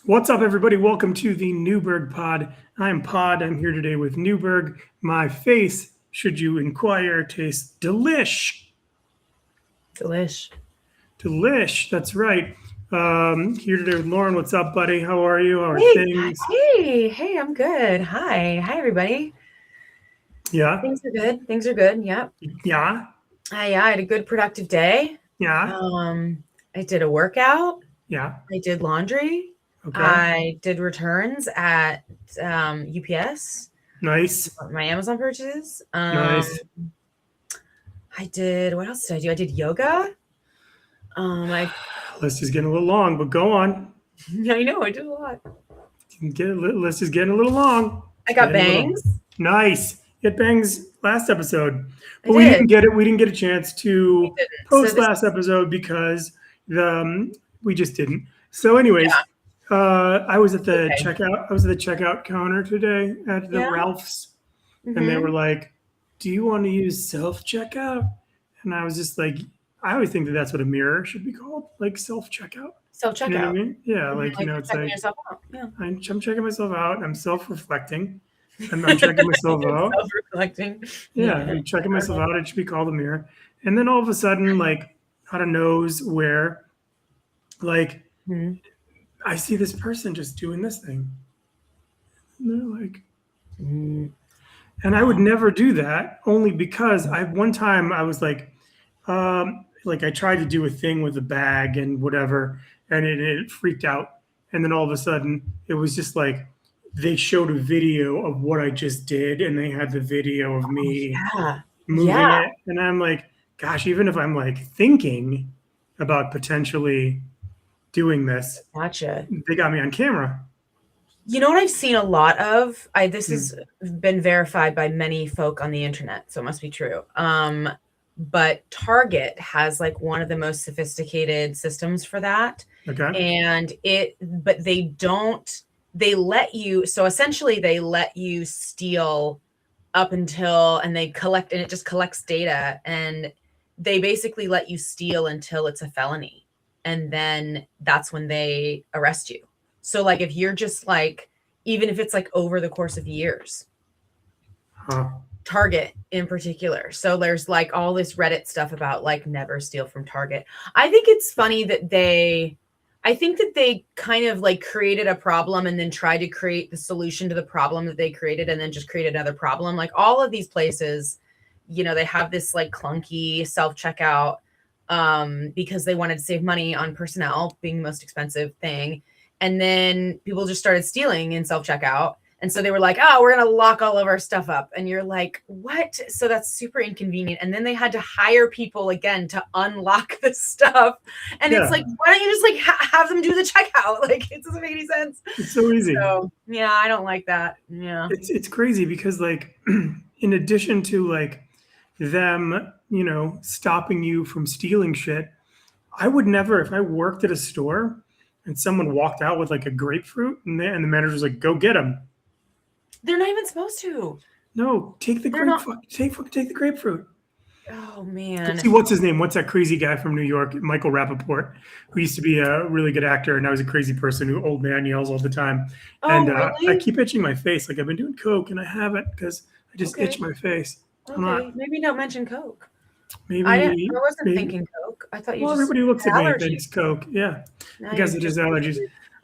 What's up, everybody? Welcome to the Newberg Pod. I'm Pod. I'm here today with Newberg. My face, should you inquire, tastes delish. Delish. Delish, that's right. Here today with Lauren. What's up, buddy? How are you? How are Hey, things? hey, I'm good. Hi, everybody. Yeah, Things are good. Things are good. Yep. yeah, I had a good productive day. yeah, I did a workout. yeah. I did laundry. Okay, I did returns at UPS, nice, my Amazon purchases. nice. I did, what else did I do? I did yoga. I List is getting a little long, but go on. I know I did a lot. List is getting a little long. I It's got getting a little bangs. nice. It bangs last episode, I but we did. didn't get it. We didn't get a chance I to didn't. So post this last episode because we just didn't. So, anyways, I was at the okay. checkout. I was at the checkout counter today at the Yeah. Ralph's, and they were Mm-hmm. like, "Do you want to use self checkout?" And I was just like, I always think that that's what a mirror should be called, like self checkout. Self You know what I checkout. mean? Yeah, Like like you're it's checking like yourself out. Yeah. I'm checking myself out. I'm self reflecting. I'm checking myself You're out. self-reflecting. Yeah, Yeah. I'm checking myself out. It should be called a mirror. And then all of a sudden, like out of nowhere, like Mhm. I see this person just doing this thing. And they're like, Mm. and I would Oh, never do that only because I one time I was like I tried to do a thing with a bag and whatever, and it freaked out. And then all of a sudden, it was just like they showed a video of what I just did, and they had the video of me yeah. moving Yeah. it. And I'm like, gosh, even if I'm like thinking about potentially doing this, Gotcha. they got me on camera. You know what I've seen a lot of? This Hmm. has been verified by many folk on the internet, so it must be true. But Target has like one of the most sophisticated systems for that. Okay. But they let you, so essentially they let you steal up until, and they collect, and it just collects data, and they basically let you steal until it's a felony, and then that's when they arrest you. So like if you're just like, even if it's like over the course of years, Huh. Target in particular. So there's like all this Reddit stuff about like never steal from Target. I think it's funny that I think that they kind of like created a problem and then tried to create the solution to the problem that they created and then just create another problem. Like all of these places, they have this like clunky self checkout because they wanted to save money on personnel being the most expensive thing. And then people just started stealing in self checkout. And so they were like, oh, we're going to lock all of our stuff up. And you're like, what? So that's super inconvenient. And then they had to hire people again to unlock the stuff. And it's Yeah, like, why don't you just like have them do the checkout? Like, it doesn't make any sense. it's so easy. So, yeah, I don't like that. Yeah. It's crazy because like in addition to like them, stopping you from stealing shit, I would never if I worked at a store and someone walked out with like a grapefruit and the manager was like, "Go get him." They're not even supposed to. No, take the They're not. take the grapefruit. Oh, Go man. see what's his name? What's that crazy guy from New York, Michael Rappaport, who used to be a really good actor and now he's a crazy person who old man yells all the time. And Oh, I really? keep itching my face. Like I've been doing coke and I haven't because I just itch Okay. my face. I'm Okay. not. Maybe don't mention Coke. I Maybe, wasn't maybe. thinking Coke. I thought you Well, just everybody looks had at me and allergies. thinks Coke. Yeah, Now I guess you're it just is allergies.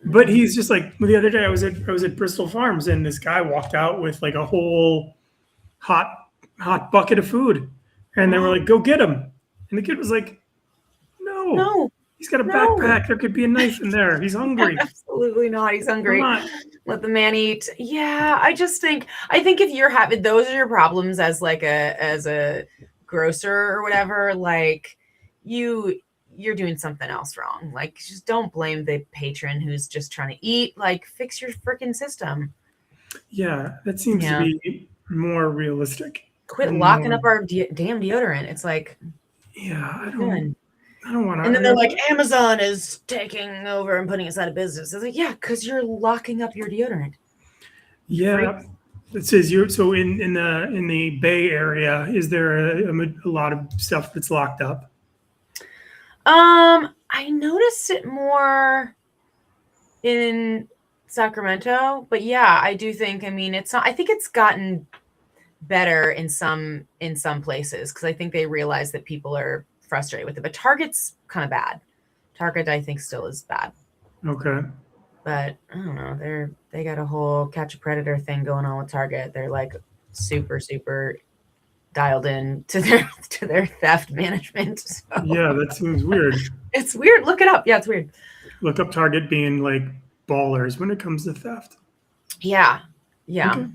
But mm, he's just like the other day. I was at Bristol Farms and this guy walked out with like a whole hot hot bucket of food, and they were oh like, "Go get him!" And the kid was like, "No, no, he's got a no, backpack. There could be a knife in there. He's hungry. absolutely not. He's I'm hungry. not." Let the man eat. Yeah, I think if you're having those are your problems as like a grocer or whatever, like you you're doing something else wrong. Like just don't blame the patron who's just trying to eat. Like fix your freaking system. Yeah, that seems to Yeah. be more realistic Quit and locking more. up our damn deodorant. It's like, Yeah, what are you doing? I don't want to. And I then they're mean, like, Amazon is taking over and putting us out of business. It's like, yeah, because you're locking up your deodorant. You yeah, freaks. it says you. So in the Bay Area, is there a lot of stuff that's locked up? I noticed it more in Sacramento. But yeah, I do think, I mean, it's not, I think it's gotten better in some places because I think they realize that people are frustrated with it. But Target's kind of bad. Target, I think, still is bad. Okay. But I don't know. They got a whole catch a predator thing going on with Target. They're like super dialed in to their theft management. So. Yeah, that seems weird. It's weird. Look it up. Yeah, it's weird. Look up Target being like ballers when it comes to theft. Yeah. Okay.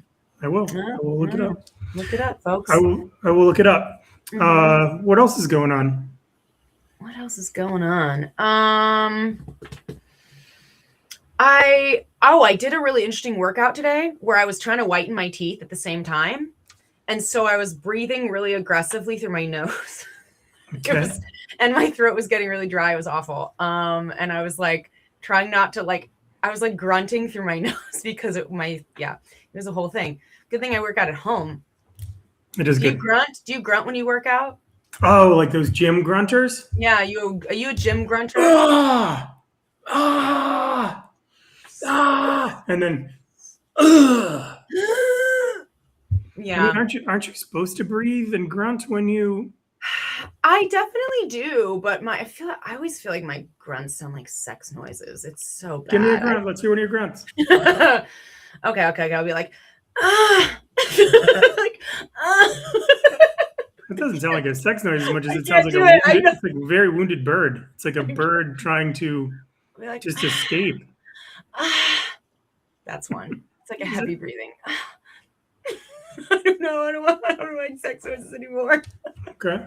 I will look it up. Look it up, folks. I will look it up. Mm-hmm. What else is going on? What else is going on? I did a really interesting workout today where I was trying to whiten my teeth at the same time. And so I was breathing really aggressively through my nose. Okay. And my throat was getting really dry. It was awful. And I was like trying not to I was like grunting through my nose because it was a whole thing. Good thing I work out at home. It is good. Do you grunt when you work out? Oh, like those gym grunters? Yeah, are you a gym grunter? And then Yeah. I mean, aren't you supposed to breathe and grunt when you? I definitely do, but I always feel like my grunts sound like sex noises. It's so bad. Give me a grunt. Let's hear one of your grunts. Okay. I'll be like, like, It doesn't sound like a sex noise as much as it sounds like it's like a very wounded bird. It's like a bird trying to just escape. That's one. It's like a heavy breathing. I don't know. I don't like sex noises anymore. Okay.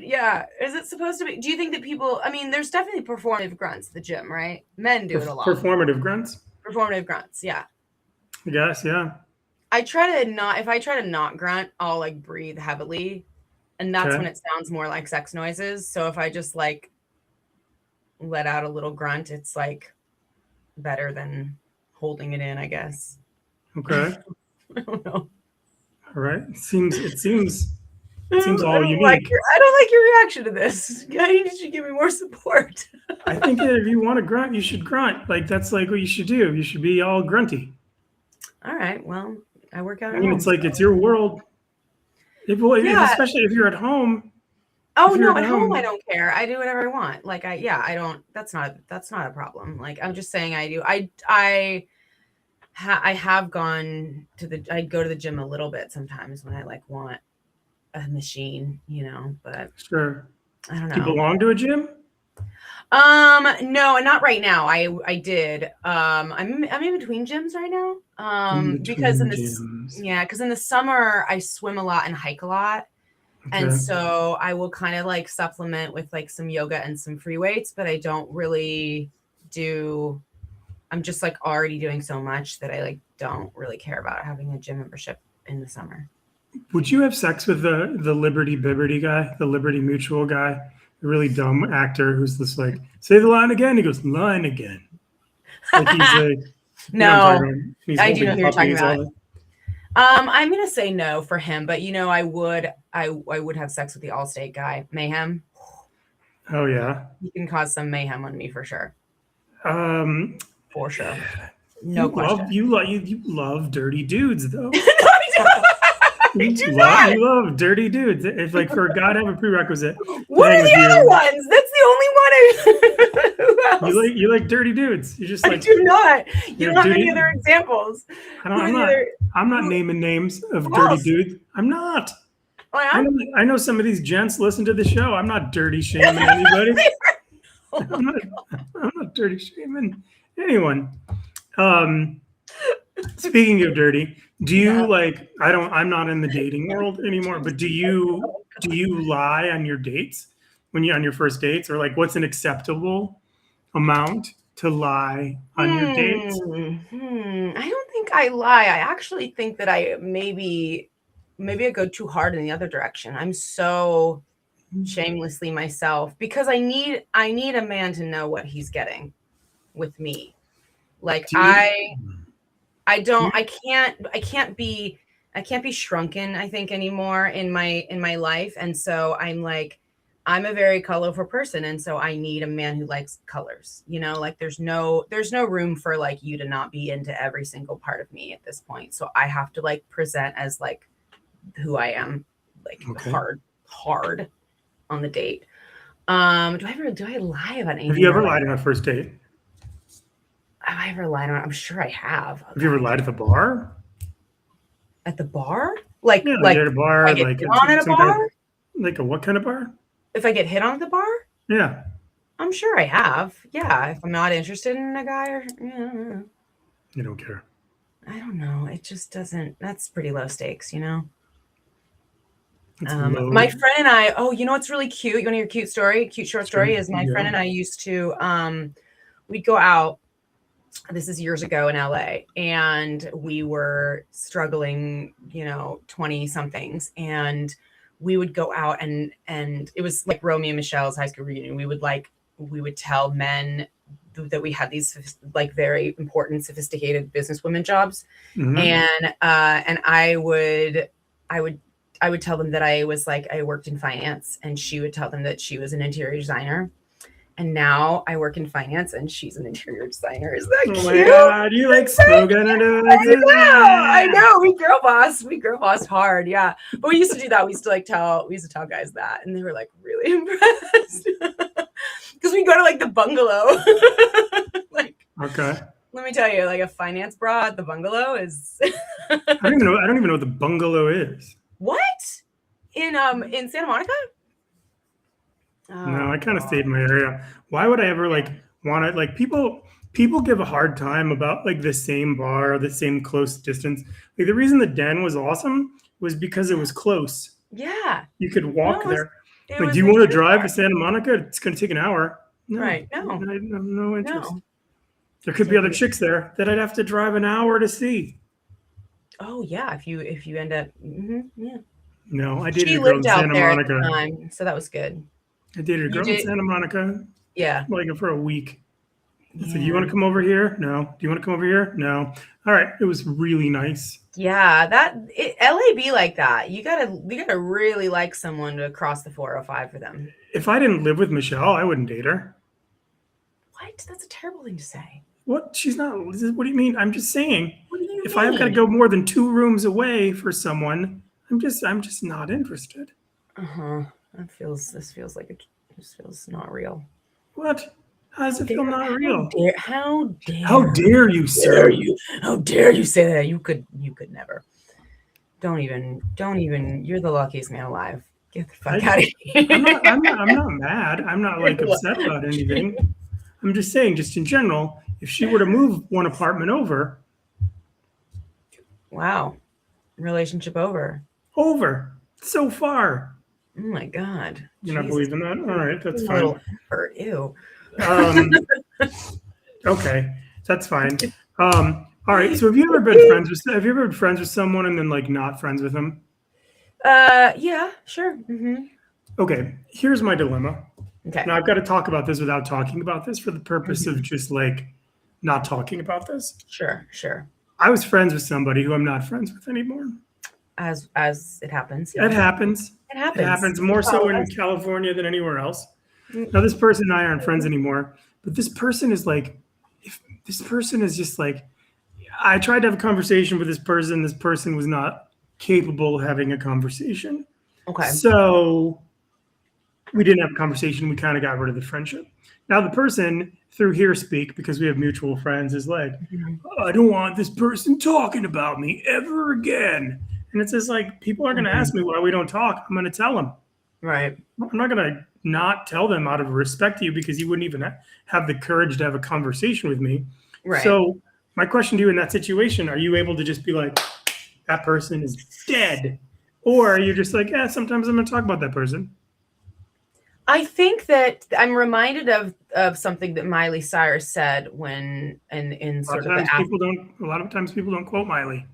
Yeah. Is it supposed to be? Do you think that people, I mean, there's definitely performative grunts at the gym, right? Men do it a lot. Performative grunts? Performative grunts, yeah. I guess, yeah. If I try to not grunt, I'll like breathe heavily. And that's when it sounds more like sex noises. So if I just like let out a little grunt, it's like better than holding it in, I guess. Okay. I don't know. All right. It seems all unique. I don't like your reaction to this. You should give me more support. I think that if you want to grunt, you should grunt. Like that's like what you should do. You should be all grunty. All right. Well, I work out. I mean, it's like it's your world. Especially if you're at home. Oh no, at home I don't care. I do whatever I want. Like I don't. That's not a problem. Like I'm just saying I do. I have gone to I go to the gym a little bit sometimes when I like want a machine, but sure. I don't know. Do you belong to a gym? No, not right now. I did. I'm in between gyms right now. Because in the summer I swim a lot and hike a lot. Okay. And so I will kind of like supplement with like some yoga and some free weights, but I don't really I'm just like already doing so much that I like don't really care about having a gym membership in the summer. Would you have sex with the Liberty Bibberty guy, the Liberty Mutual guy, the really dumb actor who's just like, say the line again? He goes, line again. Like he's like, no, I do know who you're talking about. I'm gonna say no for him, but I would have sex with the Allstate guy, Mayhem. Oh yeah, he can cause some mayhem on me for sure. For sure, no question. You love dirty dudes though. You love dirty dudes. If like for a guy to have a prerequisite. What are the other ones? That's the only one. Who else? You like dirty dudes. You just like. I do not. You don't have any other examples. I'm not naming names of dirty dudes. I'm not. I know some of these gents listen to the show. I'm not dirty shaming anybody. I'm not dirty shaming anyone. Speaking of dirty, do you like? I'm not in the dating world anymore. But do you lie on your dates when you're on your first dates, or like what's an acceptable amount to lie on your dates? I don't think I lie. I actually think that I maybe I go too hard in the other direction. I'm so shamelessly myself because I need a man to know what he's getting with me. Like I can't be shrunken, I think, anymore in my life. And so I'm like, I'm a very colorful person, and so I need a man who likes colors. You know, like there's no room for like you to not be into every single part of me at this point. So I have to like present as like who I am, like hard on the date. Do I lie about anything? Have you ever lied on a first date? Have I ever lied on? I'm sure I have. Have you ever lied at the bar? At the bar? Like at a bar, I get like hit on at a bar? Like a what kind of bar? If I get hit on at the bar? Yeah. I'm sure I have. Yeah, if I'm not interested in a guy or You don't care. I don't know. It just doesn't. That's pretty low stakes, you know. Low. My friend and I. Oh, you know what's really cute? You want to hear a cute story? Cute short story is my friend and I used to. We'd go out. This is years ago in LA, and we were struggling, 20 somethings, and we would go out and it was like Romeo and Michelle's high school reunion. We would tell men that we had these like very important, sophisticated businesswomen jobs. Mm-hmm. And I would tell them that I worked in finance, and she would tell them that she was an interior designer. And now I work in finance, and she's an interior designer. Is that cute? Oh my God, you like spoken into I know. We girl boss hard, yeah. But we used to do that. We used to tell guys that, and they were like really impressed because we go to like the bungalow. Okay. Let me tell you, like a finance bra at the bungalow is. I don't even know what the bungalow is. What? In Santa Monica? No, I kind of stayed in my area. Why would I ever want to like people give a hard time about like the same bar or the same close distance. Like the reason the Den was awesome was because it was close. Yeah. You could walk there. Like, do you want to drive to Santa Monica? It's going to take an hour. No, right. No. I have no interest. No. There could be other chicks there that I'd have to drive an hour to see. Oh yeah, if you end up, yeah. No, I dated a girl in Santa Monica. At the time, so that was good. I dated a girl in Santa Monica. Yeah. Like for a week. I said, you want to come over here? No. Do you want to come over here? No. All right. It was really nice. Yeah, LA be like that. You gotta really like someone to cross the 405 for them. If I didn't live with Michelle, I wouldn't date her. What? That's a terrible thing to say. What? She's not. What do you mean? I'm just saying. What do you if mean? I've got to go more than 2 rooms away for someone, I'm just not interested. This feels not real. What? How does it feel not real? How dare you, sir? How dare you say that? You could never. Don't even. You're the luckiest man alive. Get the fuck out of here. I'm not mad. I'm not like upset about anything. I'm just saying, just in general, if she were to move one apartment over. Wow. Relationship over. Over. So far. Oh my God. You're not believing that? All right, that's fine. Ew. Okay, that's fine. All right. So have you ever been friends with someone and then like not friends with them? Yeah, sure. Mm-hmm. Okay. Here's my dilemma. Okay. Now I've got to talk about this without talking about this for the purpose of just like not talking about this. Sure. I was friends with somebody who I'm not friends with anymore. As it happens. Yeah. It happens. It happens more so in California than anywhere else. Now this person and I aren't friends anymore, but this person is like, if this person is just like, I tried to have a conversation with this person. This person was not capable of having a conversation. Okay. So we didn't have a conversation. We kind of got rid of the friendship. Now the person through here speak, because we have mutual friends, is like, I don't want this person talking about me ever again. And it's just like, people are going to ask me why we don't talk. I'm going to tell them. Right. I'm not going to not tell them out of respect to you because you wouldn't even have the courage to have a conversation with me. Right. So my question to you in that situation, are you able to just be like, that person is dead? Or are you just like, yeah, sometimes I'm going to talk about that person? I think that I'm reminded of something that Miley Cyrus said when in sort of the a lot of times people don't quote Miley.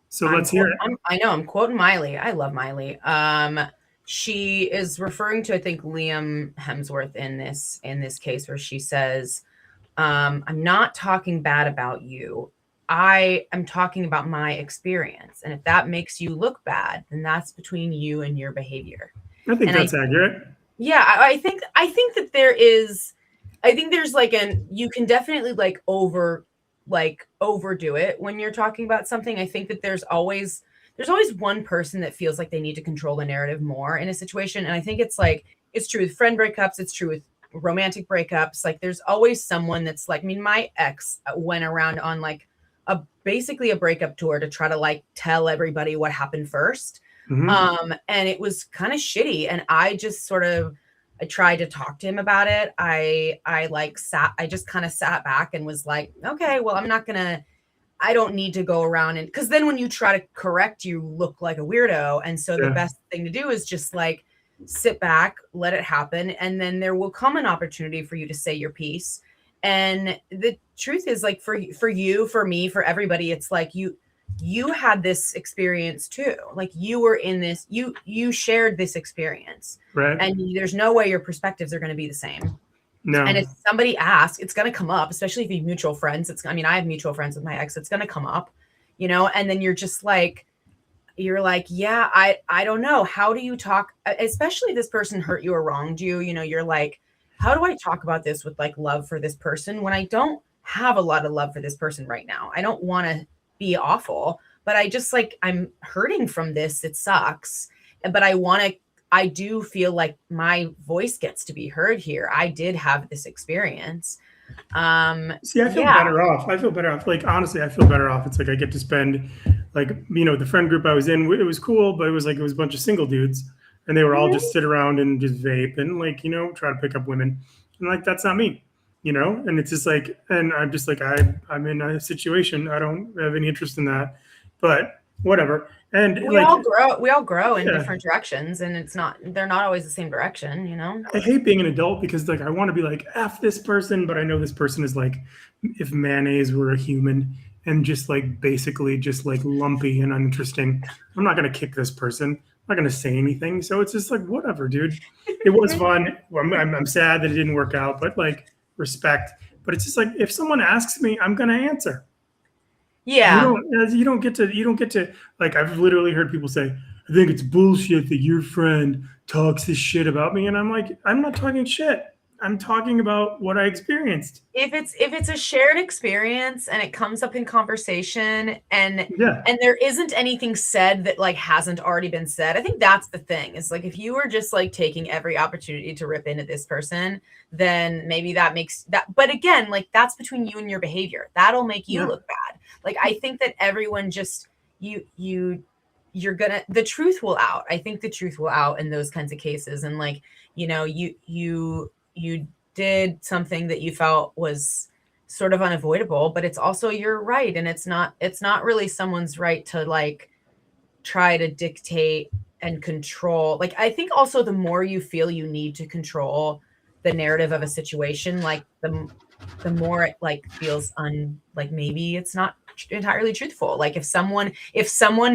So let's hear it. I know I'm quoting Miley. I love Miley. She is referring to, I think, Liam Hemsworth in this case, where she says, I'm not talking bad about you. I am talking about my experience. And if that makes you look bad, then that's between you and your behavior. I think that's accurate. Yeah, I think that there is, I think there's like you can definitely like overdo it when you're talking about something. I think that there's always one person that feels like they need to control the narrative more in a situation. And I think it's like, it's true with friend breakups, it's true with romantic breakups. Like there's always someone that's like, I mean, my ex went around on like basically a breakup tour to try to like tell everybody what happened first. And it was kind of shitty. And I just sort of, I tried to talk to him about it. I just kind of sat back and was like, okay, well, I don't need to go around and, because then when you try to correct, you look like a weirdo. And so the best thing to do is just like sit back, let it happen. And then there will come an opportunity for you to say your piece. And the truth is like for you, for me, for everybody, it's like you had this experience too. Like you were in this, you shared this experience, right? And there's no way your perspectives are going to be the same. No. And if somebody asks, it's going to come up, especially if you have mutual friends. I mean, I have mutual friends with my ex. It's going to come up, and then you're like, yeah, I don't know. How do you talk? Especially this person hurt you or wronged you. You're like, how do I talk about this with like love for this person when I don't have a lot of love for this person right now? I don't want to be awful, but I just like, I'm hurting from this. It sucks. But I do feel like my voice gets to be heard here. I did have this experience. See, I feel better off. Like, honestly, I feel better off. It's like I get to spend, like, the friend group I was in, it was cool, but it was a bunch of single dudes, and they were all just sit around and just vape and, like, try to pick up women. And, like, that's not me, And it's just like, and I'm just like, I'm in a situation. I don't have any interest in that, but whatever. And we all grow in different directions, and they're not always the same direction, I hate being an adult because like I want to be like F this person, but I know this person is like if mayonnaise were a human and just like basically just like lumpy and uninteresting. I'm not gonna kick this person. I'm not gonna say anything. So it's just like whatever, dude. It was fun. I'm sad that it didn't work out, but like respect. But it's just like if someone asks me, I'm gonna answer. Yeah. You don't get to like I've literally heard people say, I think it's bullshit that your friend talks this shit about me. And I'm like, I'm not talking shit. I'm talking about what I experienced. If it's a shared experience and it comes up in conversation and there isn't anything said that like hasn't already been said, I think that's the thing. Is like if you were just like taking every opportunity to rip into this person, then maybe that makes that. But again, like that's between you and your behavior. That'll make you look bad. Like I think that everyone just the truth will out. I think the truth will out in those kinds of cases. And like, you did something that you felt was sort of unavoidable, but it's also your right. And it's not really someone's right to like try to dictate and control. Like, I think also the more you feel you need to control the narrative of a situation, like the more it like feels like maybe it's not entirely truthful. Like if someone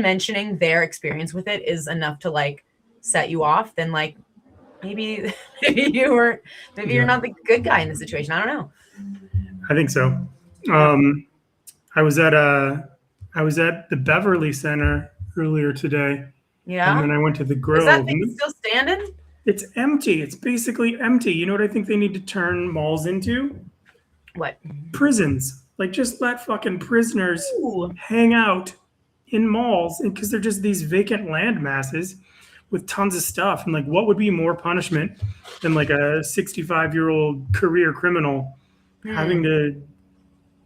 mentioning their experience with it is enough to like set you off, then like maybe you're not the good guy in the situation. I don't know. I think so. I was at the Beverly Center earlier today. Yeah. And then I went to the Grove. Is that thing still standing? It's empty. It's basically empty. You know what I think they need to turn malls into? What? Prisons. Like just let fucking prisoners hang out in malls, and because they're just these vacant land masses with tons of stuff. And like, what would be more punishment than like a 65-year-old career criminal having to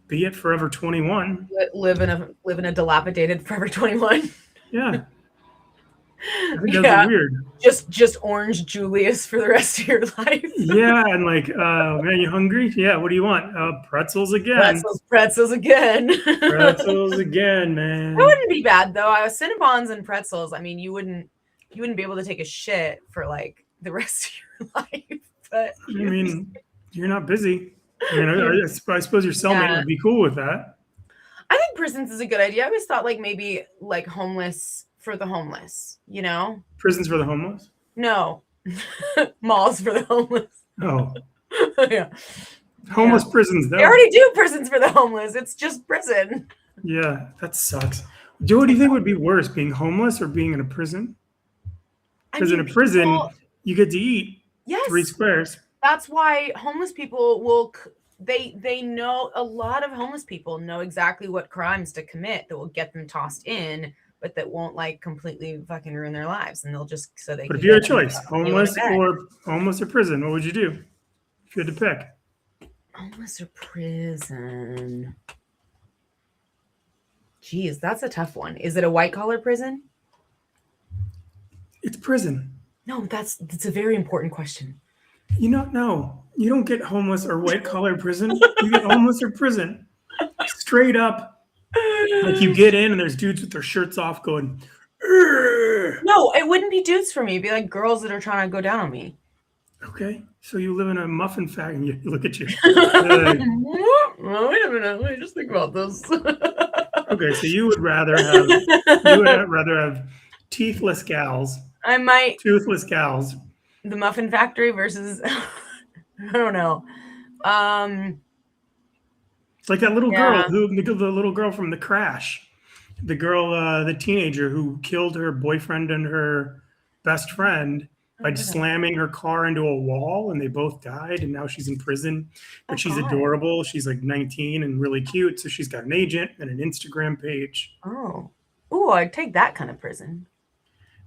be at Forever 21? Live in a dilapidated Forever 21. Yeah. I think that's weird. Just orange Julius for the rest of your life. Yeah, and like, man, you hungry? Yeah, what do you want? Pretzels again. Pretzels again. Pretzels again, man. That wouldn't be bad though. Cinnabons and pretzels. I mean, you wouldn't be able to take a shit for like the rest of your life. But I mean, you're not busy. I suppose your cellmate would be cool with that. I think prisons is a good idea. I always thought like maybe like homeless for the homeless, Prisons for the homeless? No. Malls for the homeless. Oh. Yeah. Homeless prisons, though. They already do prisons for the homeless. It's just prison. Yeah, that sucks. What do you think would be worse, being homeless or being in a prison? Because in a prison, you get to eat Yes. 3 squares. That's why homeless people will they know, a lot of homeless people know exactly what crimes to commit that will get them tossed in, but that won't like completely fucking ruin their lives, and they'll just so they But can if you had a get them choice, homeless or prison, what would you do if you had to pick? Homeless or prison? Geez, that's a tough one. Is it a white collar prison? It's prison. No, that's a very important question. No, you don't get homeless or white collar prison. You get homeless or prison. Straight up. Like you get in and there's dudes with their shirts off going, "Urgh." No, it wouldn't be dudes for me. It'd be like girls that are trying to go down on me. Okay, so you live in a muffin factory and you look at you. Well, wait a minute. Let me just think about this. Okay, so you would rather have teethless gals, I might toothless gals. the muffin factory versus I don't know. Like that little girl the little girl from The Crash. The girl, the teenager who killed her boyfriend and her best friend by just slamming her car into a wall, and they both died, and now she's in prison. But she's adorable. She's like 19 and really cute. So she's got an agent and an Instagram page. Oh, I'd take that kind of prison.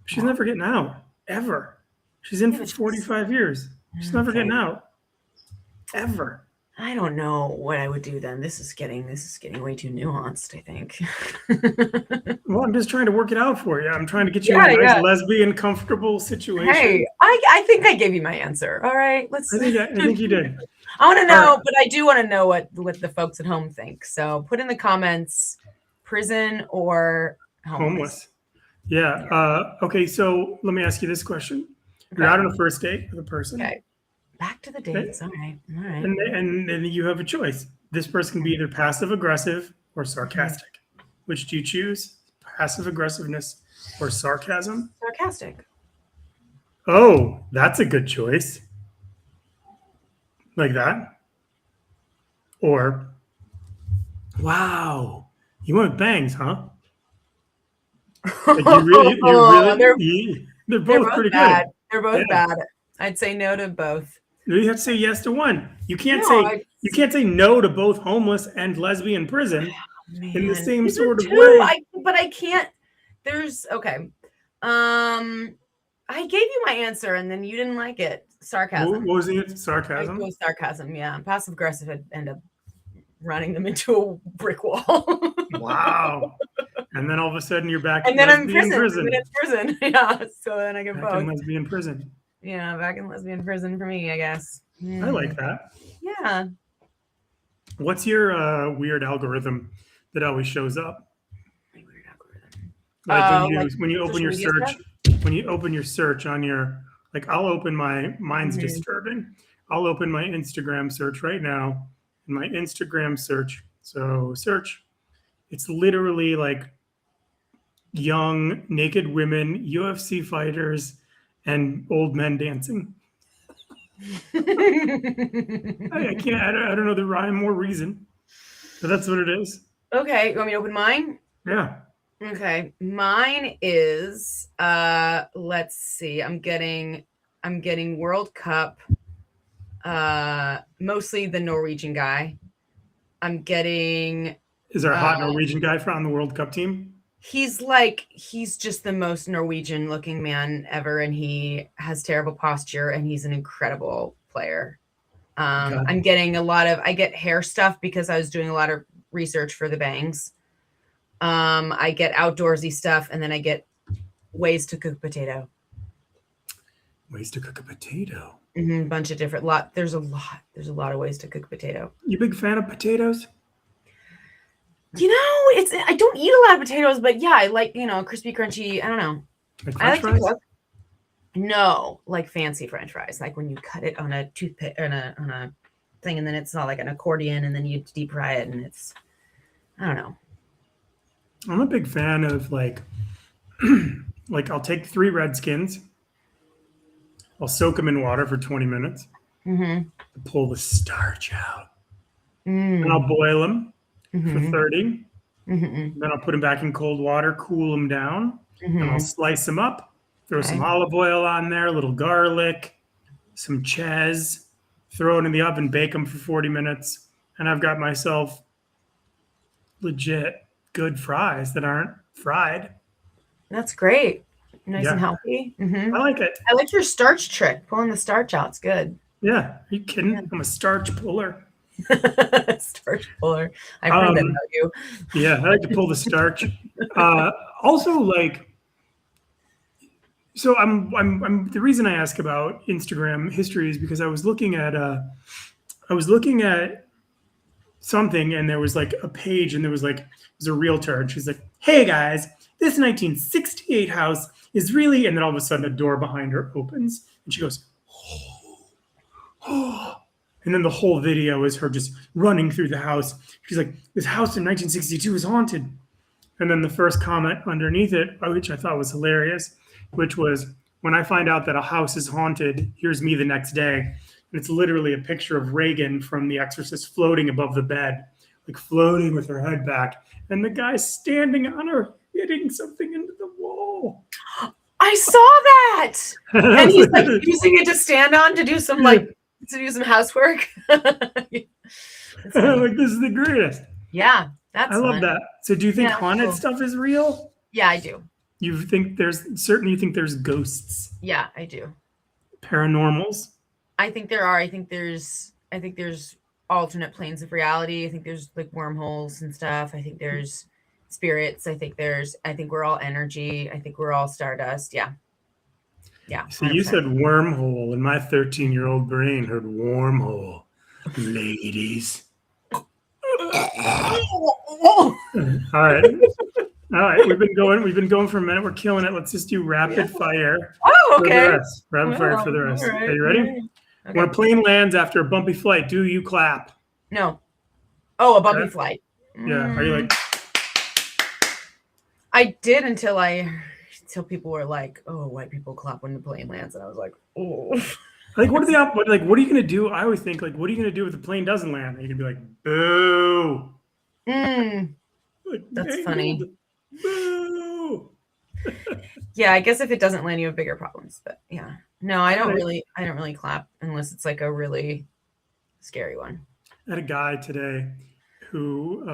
She's never getting out, ever. She's in for 45 years. She's never getting out, ever. I don't know what I would do then. This is getting way too nuanced, I think. Well, I'm just trying to work it out for you. I'm trying to get you in a nice lesbian, comfortable situation. Hey, I think I gave you my answer. All right, let's. I think you did. I want to know, but I do want to know what the folks at home think. So put in the comments, prison or homeless. Yeah. Okay. So let me ask you this question: You're out on a first date with a person. Okay. Back to the dates. All right. And then you have a choice. This person can be either passive aggressive or sarcastic. Which do you choose? Passive aggressiveness or sarcasm? Sarcastic. Oh, that's a good choice. Like that. Or, wow, you went with bangs, huh? Like they're both pretty bad. good. They're both bad. I'd say no to both. You have to say yes to one. You can't say no to both homeless and lesbian prison in the same sort of way. But I can't. There's okay. I gave you my answer and then you didn't like it. Sarcasm. What was the answer? Sarcasm? It was sarcasm, yeah. Passive aggressive would end up running them into a brick wall. Wow. And then all of a sudden you're back in prison. Yeah. So then I get back both. in lesbian prison. Yeah, back in lesbian prison for me, I guess. I like that. Yeah. What's your weird algorithm that always shows up? My weird algorithm. Like when you open your search, when you open your search on your, like I'll open mine's disturbing. I'll open my Instagram search right now. In my Instagram search. So search. It's literally like young naked women, UFC fighters, and old men dancing. I can't. I don't know the rhyme or reason, but that's what it is. Okay, you want me to open mine? Yeah. Okay, mine is. Let's see. I'm getting World Cup. Mostly the Norwegian guy. I'm getting. Is there a hot Norwegian guy on the World Cup team? He's just the most Norwegian looking man ever, and he has terrible posture, and he's an incredible player. I'm getting I get hair stuff because I was doing a lot of research for the bangs. I get outdoorsy stuff, and then I get ways to cook potato. Ways to cook a potato. Bunch of different There's a lot of ways to cook potato. You a big fan of potatoes? I don't eat a lot of potatoes, but yeah, I like, crispy, crunchy. I don't know. Like French fries? To cook. No, like fancy French fries, like when you cut it on a toothpick on a thing, and then it's not like an accordion, and then you deep fry it, and it's, I don't know. I'm a big fan of like I'll take 3 Redskins. I'll soak them in water for 20 minutes. Pull the starch out. And I'll boil them for 30. Then I'll put them back in cold water, cool them down. And I'll slice them up, throw some olive oil on there, a little garlic, some ches, throw it in the oven, bake them for 40 minutes, and I've got myself legit good fries that aren't fried. That's great. Nice and Yeah, healthy. I like it. I like your starch trick. Pulling the starch out. It's good. Yeah, are you kidding? Yeah. I'm a starch puller. Starch puller. I've heard that about you. Yeah, I like to pull the starch. Also, like, so I'm the reason I ask about Instagram history is because I was looking at something, and there was like a page, and there was like, it was a realtor, and she's like, "Hey guys, this 1968 house is really," and then all of a sudden a door behind her opens, and she goes, "Oh." And then the whole video is her just running through the house. She's like, "This house in 1962 is haunted." And then the first comment underneath it, which I thought was hilarious, which was, "When I find out that a house is haunted, here's me the next day." And it's literally a picture of Reagan from The Exorcist floating above the bed, like floating with her head back. And the guy's standing on her, hitting something into the wall. I saw that. And he's like using it to stand on to do some housework. Like, this is the greatest. Yeah, that's I love fun. that. So do you think Yeah, haunted cool. stuff is real? Yeah, I do. You think there's ghosts, Yeah, I do. paranormals? I think there are. I think there's alternate planes of reality. I think there's like wormholes and stuff. I think there's spirits. I think we're all energy. I think we're all stardust. Yeah. Yeah. So you 100%. said wormhole, and my 13-year-old brain heard wormhole. Ladies. All right. We've been going for a minute. We're killing it. Let's just do rapid fire. Oh, For the okay. rest. Rapid fire for the rest. All right, Are you ready? Okay. When a plane lands after a bumpy flight, do you clap? No. Oh, a bumpy Okay. flight. Yeah. Are you like, I did until people were like, "Oh, white people clap when the plane lands," and I was like, "Oh." like, what are you gonna do? I always think, like, what are you gonna do if the plane doesn't land? Are you gonna be like, boo? Like, That's funny. Boo. Yeah, I guess if it doesn't land, you have bigger problems. But yeah, no, I don't really clap unless it's like a really scary one. I had a guy today who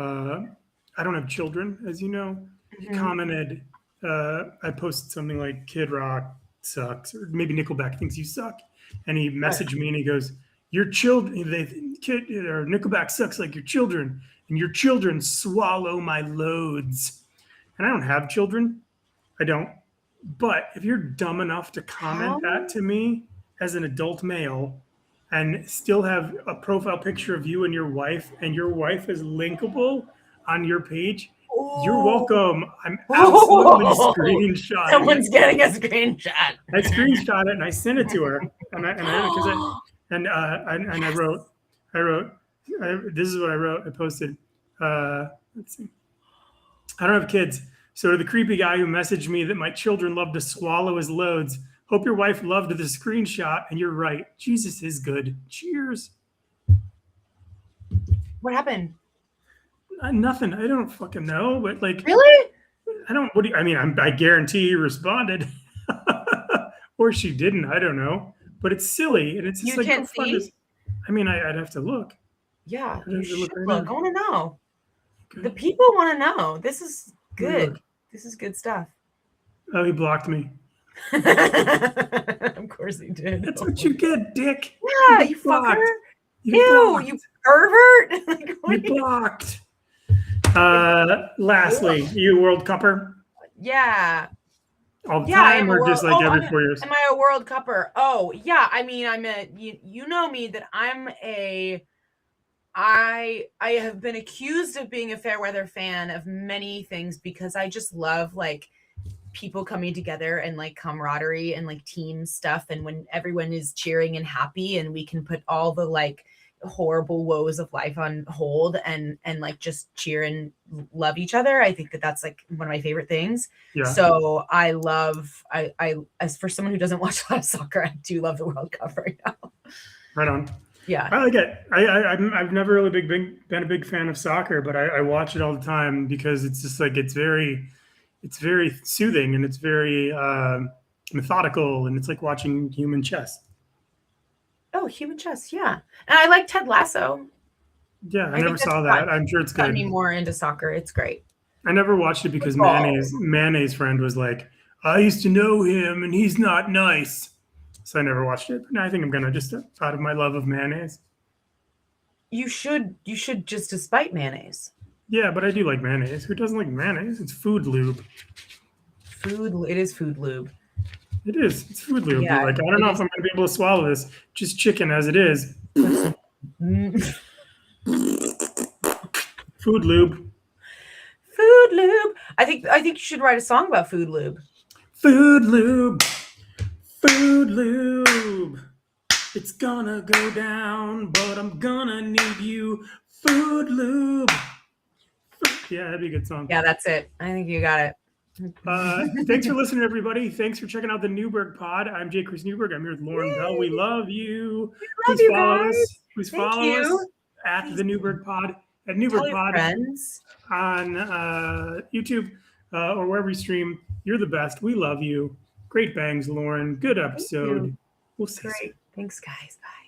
I don't have children, as you know. He commented, I posted something like "Kid Rock sucks," or maybe Nickelback thinks you suck, and he messaged me and he goes, "Your children, or Nickelback sucks like your children, and your children swallow my loads." And I don't have children, I don't. But if you're dumb enough to comment that to me as an adult male, and still have a profile picture of you and your wife is linkable on your page, you're welcome. I'm absolutely screenshotting. Someone's getting a screenshot. I screenshot it and I sent it to her, and I wrote, this is what I wrote. I posted. Let's see. I don't have kids, so to the creepy guy who messaged me that my children love to swallow his loads, hope your wife loved the screenshot, and you're right. Jesus is good. Cheers. What happened? Nothing. I don't fucking know, but like, Really? I don't. What do you? I mean, I guarantee he responded, or she didn't. I don't know, but it's silly, and it's just You like, can't how fun see? is. I mean, I'd have to look. Yeah, I'd you have to look should right look. now. I want to know. Okay. The people want to know. This is good. Look. This is good stuff. Oh, he blocked me. Of course he did. That's what you get, dick. Yeah, You you blocked. fucker. You Ew, blocked. you pervert. Like, what You do you- blocked. Lastly, you World Cupper Yeah. all the Yeah, I time, am a or just world- like oh, every 4 years? Am I a World Cupper? Oh, yeah. I mean, you know me that I have been accused of being a fair weather fan of many things because I just love like people coming together and like camaraderie and like team stuff, and when everyone is cheering and happy and we can put all the like horrible woes of life on hold and like just cheer and love each other. I think that that's like one of my favorite things. Yeah. So I as for someone who doesn't watch a lot of soccer, I do love the World Cup right now. Right on. Yeah. I like it. I've never really been a big fan of soccer, but I watch it all the time because it's just like it's very soothing, and it's very methodical, and it's like watching human chess. Oh, Human Chess. Yeah. And I like Ted Lasso. Yeah, I think never that's saw fun. that. I'm sure it's Got good. me more into soccer. It's great. I never watched it because Football. mayonnaise friend was like, I used to know him and he's not nice. So I never watched it. But now I think I'm gonna just out of my love of mayonnaise. You should just despite mayonnaise. Yeah, but I do like mayonnaise. Who doesn't like mayonnaise? It's food lube. It is food lube. It is. It's food lube. Yeah, You're like, I don't know if I'm gonna be able to swallow this. Just chicken as it is. Mm. Food lube. Food lube. I think you should write a song about food lube. Food lube. Food lube. It's gonna go down, but I'm gonna need you. Food lube. Yeah, that'd be a good song. Yeah, that's it. I think you got it. Thanks for listening, everybody. Thanks for checking out the Newberg Pod. I'm J. Chris Newberg. I'm here with Lauren Bell. We love you. Love you follow guys. us. Please Thank follow you. us at the Newberg Pod, at Tell Newberg your Pod friends. on YouTube or wherever you stream. You're the best. We love you. Great bangs, Lauren. Good episode. We'll see you soon. Great. Thanks, guys. Bye.